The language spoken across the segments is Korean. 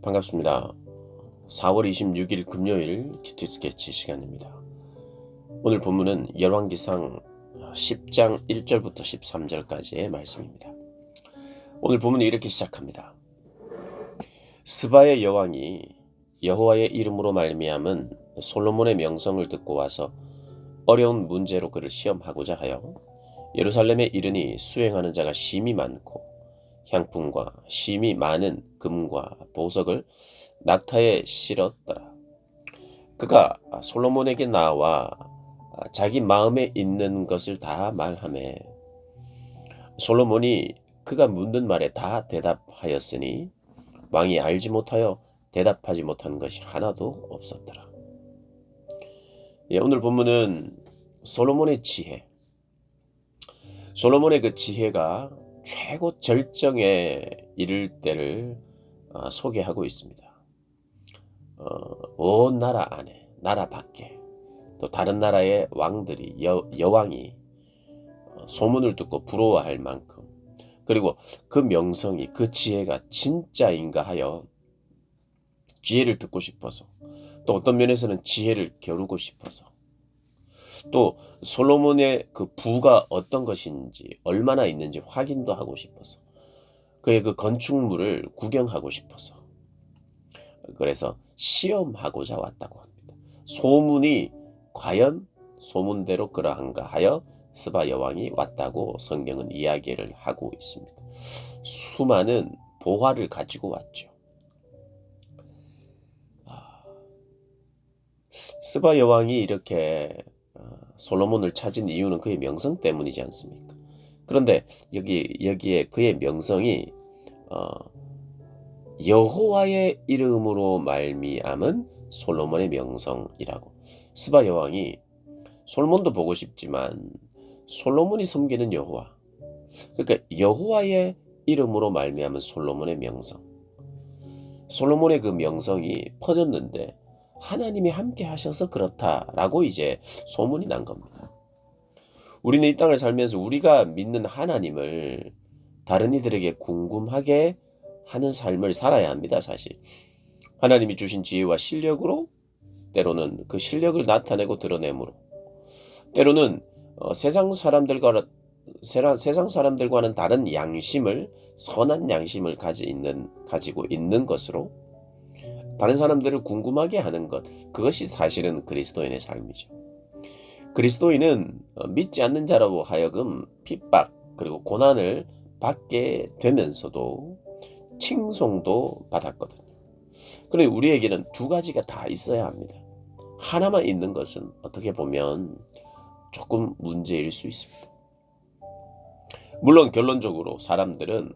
반갑습니다. 4월 26일 금요일 큐티 스케치 시간입니다. 오늘 본문은 열왕기상 10장 1절부터 13절까지의 말씀입니다. 오늘 본문이 이렇게 시작합니다. 스바의 여왕이 여호와의 이름으로 말미암은 솔로몬의 명성을 듣고 와서 어려운 문제로 그를 시험하고자 하여 예루살렘에 이르니 수행하는 자가 심히 많고 향품과 심히 많은 금과 보석을 낙타에 실었더라. 그가 솔로몬에게 나와 자기 마음에 있는 것을 다 말하매 솔로몬이 그가 묻는 말에 다 대답하였으니 왕이 알지 못하여 대답하지 못한 것이 하나도 없었더라. 오늘 본문은 솔로몬의 지혜, 솔로몬의 그 지혜가 최고 절정에 이를 때를 소개하고 있습니다. 온 나라 안에, 나라 밖에, 또 다른 나라의 왕들이, 여왕이 소문을 듣고 부러워할 만큼, 그리고 그 명성이, 그 지혜가 진짜인가 하여 지혜를 듣고 싶어서, 또 어떤 면에서는 지혜를 겨루고 싶어서, 또 솔로몬의 그 부가 어떤 것인지, 얼마나 있는지 확인도 하고 싶어서, 그의 그 건축물을 구경하고 싶어서, 그래서 시험하고자 왔다고 합니다. 소문이 과연 소문대로 그러한가 하여 스바 여왕이 왔다고 성경은 이야기를 하고 있습니다. 수많은 보화를 가지고 왔죠. 스바 여왕이 이렇게 솔로몬을 찾은 이유는 그의 명성 때문이지 않습니까? 그런데 여기에 그의 명성이 여호와의 이름으로 말미암은 솔로몬의 명성이라고. 스바 여왕이 솔로몬도 보고 싶지만 솔로몬이 섬기는 여호와, 그러니까 여호와의 이름으로 말미암은 솔로몬의 명성, 솔로몬의 그 명성이 퍼졌는데 하나님이 함께 하셔서 그렇다라고 이제 소문이 난 겁니다. 우리는 이 땅을 살면서 우리가 믿는 하나님을 다른 이들에게 궁금하게 하는 삶을 살아야 합니다. 사실 하나님이 주신 지혜와 실력으로, 때로는 그 실력을 나타내고 드러내므로, 때로는 세상 사람들과는 다른 양심을, 선한 양심을 가지고 있는 것으로 다른 사람들을 궁금하게 하는 것, 그것이 사실은 그리스도인의 삶이죠. 그리스도인은 믿지 않는 자로 하여금 핍박 그리고 고난을 받게 되면서도 칭송도 받았거든요. 그런데 우리에게는 두 가지가 다 있어야 합니다. 하나만 있는 것은 어떻게 보면 조금 문제일 수 있습니다. 물론 결론적으로 사람들은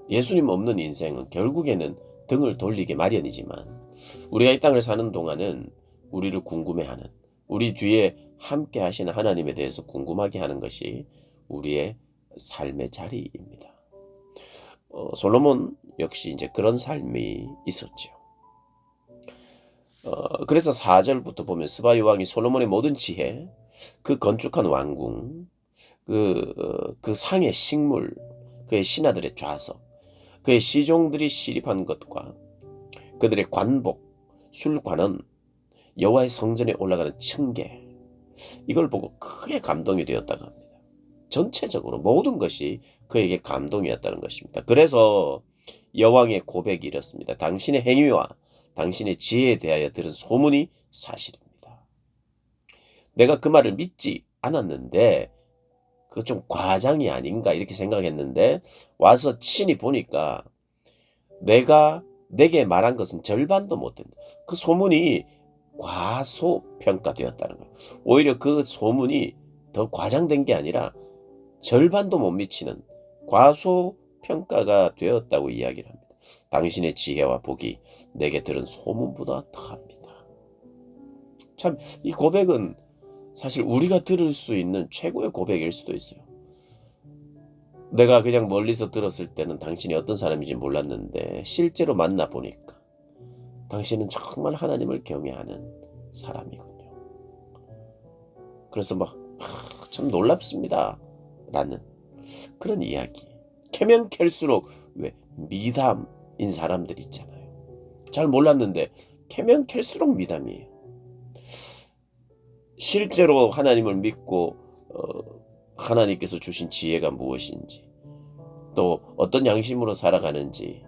예수님 없는 인생은 결국에는 등을 돌리게 마련이지만, 우리가 이 땅을 사는 동안은 우리를 궁금해하는, 우리 뒤에 함께 하시는 하나님에 대해서 궁금하게 하는 것이 우리의 삶의 자리입니다. 솔로몬 역시 이제 그런 삶이 있었죠. 그래서 4절부터 보면 스바 여왕이 솔로몬의 모든 지혜, 그 건축한 왕궁, 그 상의 식물, 그의 신하들의 좌석, 그의 시종들이 시립한 것과 그들의 관복, 술관원, 여호와의 성전에 올라가는 층계, 이걸 보고 크게 감동이 되었다고 합니다. 전체적으로 모든 것이 그에게 감동이었다는 것입니다. 그래서 여왕의 고백이 이렇습니다. 당신의 행위와 당신의 지혜에 대하여 들은 소문이 사실입니다. 내가 그 말을 믿지 않았는데 그거 좀 과장이 아닌가 이렇게 생각했는데 와서 친히 보니까 내게 말한 것은 절반도 못 된다. 그 소문이 과소평가되었다는 거예요. 오히려 그 소문이 더 과장된 게 아니라 절반도 못 미치는 과소평가가 되었다고 이야기를 합니다. 당신의 지혜와 복이 내게 들은 소문보다 더합니다. 참, 이 고백은 사실 우리가 들을 수 있는 최고의 고백일 수도 있어요. 내가 그냥 멀리서 들었을 때는 당신이 어떤 사람인지 몰랐는데 실제로 만나보니까 당신은 정말 하나님을 경외하는 사람이군요. 그래서 참 놀랍습니다 라는 그런 이야기. 캐면 캘수록 왜 미담, 사람들 있잖아요. 잘 몰랐는데 캐면 캘수록 미담이에요. 실제로 하나님을 믿고 하나님께서 주신 지혜가 무엇인지, 또 어떤 양심으로 살아가는지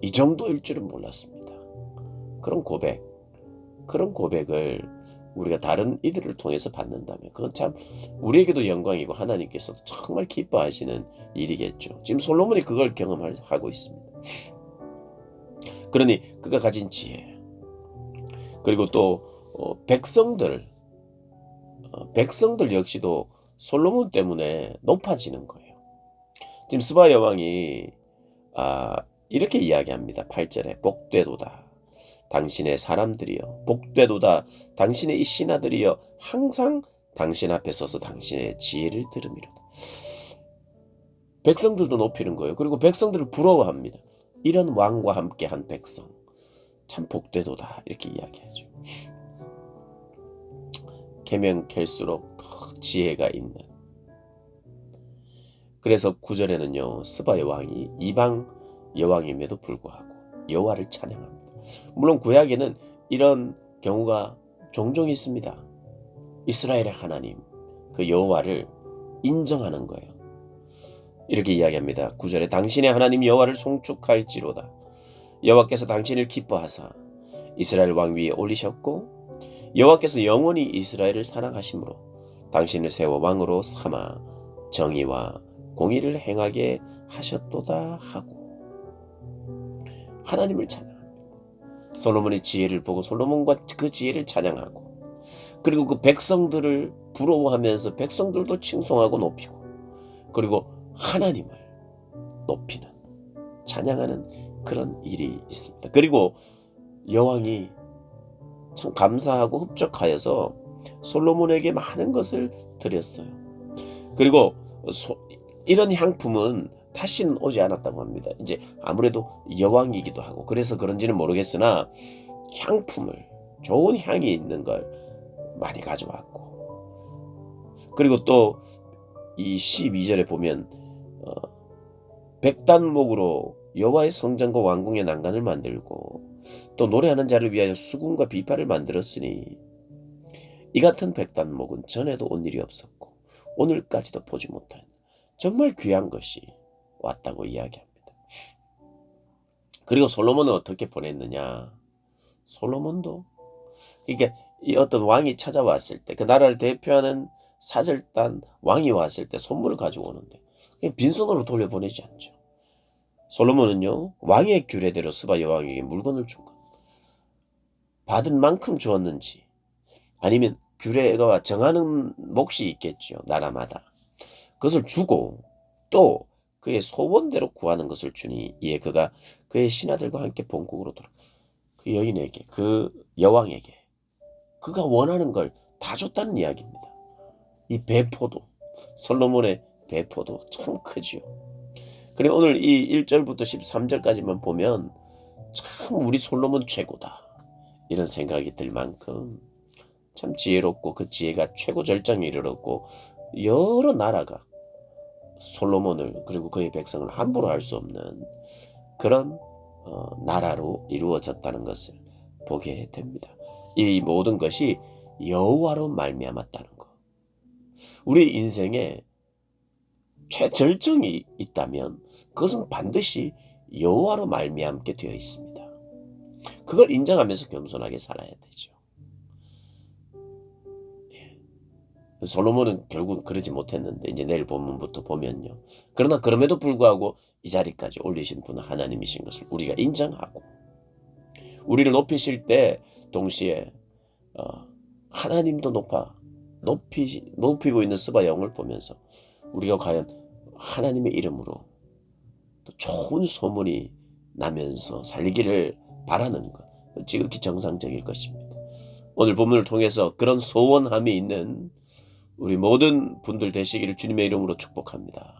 이 정도일 줄은 몰랐습니다. 그런 고백을 우리가 다른 이들을 통해서 받는다면 그건 참 우리에게도 영광이고 하나님께서도 정말 기뻐하시는 일이겠죠. 지금 솔로몬이 그걸 경험하고 있습니다. 그러니 그가 가진 지혜, 그리고 또 백성들 역시도 솔로몬 때문에 높아지는 거예요. 지금 스바 여왕이 이렇게 이야기합니다. 8절에 복되도다 당신의 사람들이여, 복되도다 당신의 이 신하들이여, 항상 당신 앞에 서서 당신의 지혜를 들음이로다. 백성들도 높이는 거예요. 그리고 백성들을 부러워합니다. 이런 왕과 함께 한 백성 참 복되도다 이렇게 이야기하죠. 캐면 캘수록 더 지혜가 있는. 그래서 9절에는요 스바 여왕이 이방 여왕임에도 불구하고 여호와를 찬양합니다. 물론 구약에는 이런 경우가 종종 있습니다. 이스라엘의 하나님 그 여호와를 인정하는 거예요. 이렇게 이야기합니다. 9절에 당신의 하나님 여호와를 송축할지로다. 여호와께서 당신을 기뻐하사 이스라엘 왕 위에 올리셨고 여호와께서 영원히 이스라엘을 사랑하심으로 당신을 세워 왕으로 삼아 정의와 공의를 행하게 하셨도다 하고 하나님을 찬양합니다. 솔로몬의 지혜를 보고 솔로몬과 그 지혜를 찬양하고, 그리고 그 백성들을 부러워하면서 백성들도 칭송하고 높이고, 그리고 하나님을 높이는 찬양하는 그런 일이 있습니다. 그리고 여왕이 참 감사하고 흡족하여서 솔로몬에게 많은 것을 드렸어요. 그리고 이런 향품은 다시는 오지 않았다고 합니다. 이제 아무래도 여왕이기도 하고 그래서 그런지는 모르겠으나 향품을, 좋은 향이 있는 걸 많이 가져왔고, 그리고 또 이 12절에 보면 백단목으로 여호와의 성전과 왕궁의 난간을 만들고 또 노래하는 자를 위하여 수금과 비파를 만들었으니 이 같은 백단목은 전에도 온 일이 없었고 오늘까지도 보지 못한 정말 귀한 것이 왔다고 이야기합니다. 그리고 솔로몬은 어떻게 보냈느냐? 솔로몬도 그러니까 이 어떤 왕이 찾아왔을 때 그 나라를 대표하는 사절단 왕이 왔을 때 선물을 가지고 오는데 그냥 빈손으로 돌려보내지 않죠. 솔로몬은요 왕의 규례대로 스바 여왕에게 물건을 준 것, 받은 만큼 주었는지 아니면 규례가 정하는 몫이 있겠죠. 나라마다 그것을 주고 또 그의 소원대로 구하는 것을 주니 이에 그가 그의 신하들과 함께 본국으로 돌아 그 여인에게, 그 여왕에게 그가 원하는 걸 다 줬다는 이야기입니다. 이 배포도, 솔로몬의 배포도 참 크지요. 그리고 오늘 이 1절부터 13절까지만 보면 참 우리 솔로몬 최고다 이런 생각이 들 만큼 참 지혜롭고 그 지혜가 최고 절정에 이르렀고 여러 나라가 솔로몬을 그리고 그의 백성을 함부로 할 수 없는 그런 나라로 이루어졌다는 것을 보게 됩니다. 이 모든 것이 여호와로 말미암았다는 것. 우리 인생에 최절정이 있다면 그것은 반드시 여호와로 말미암게 되어 있습니다. 그걸 인정하면서 겸손하게 살아야 되죠. 솔로몬은 결국 그러지 못했는데 이제 내일 본문부터 보면요. 그러나 그럼에도 불구하고 이 자리까지 올리신 분은 하나님이신 것을 우리가 인정하고 우리를 높이실 때 동시에 하나님도 높이고 있는 스바 영을 보면서 우리가 과연 하나님의 이름으로 또 좋은 소문이 나면서 살기를 바라는 것, 지극히 정상적일 것입니다. 오늘 본문을 통해서 그런 소원함이 있는 우리 모든 분들 되시기를 주님의 이름으로 축복합니다.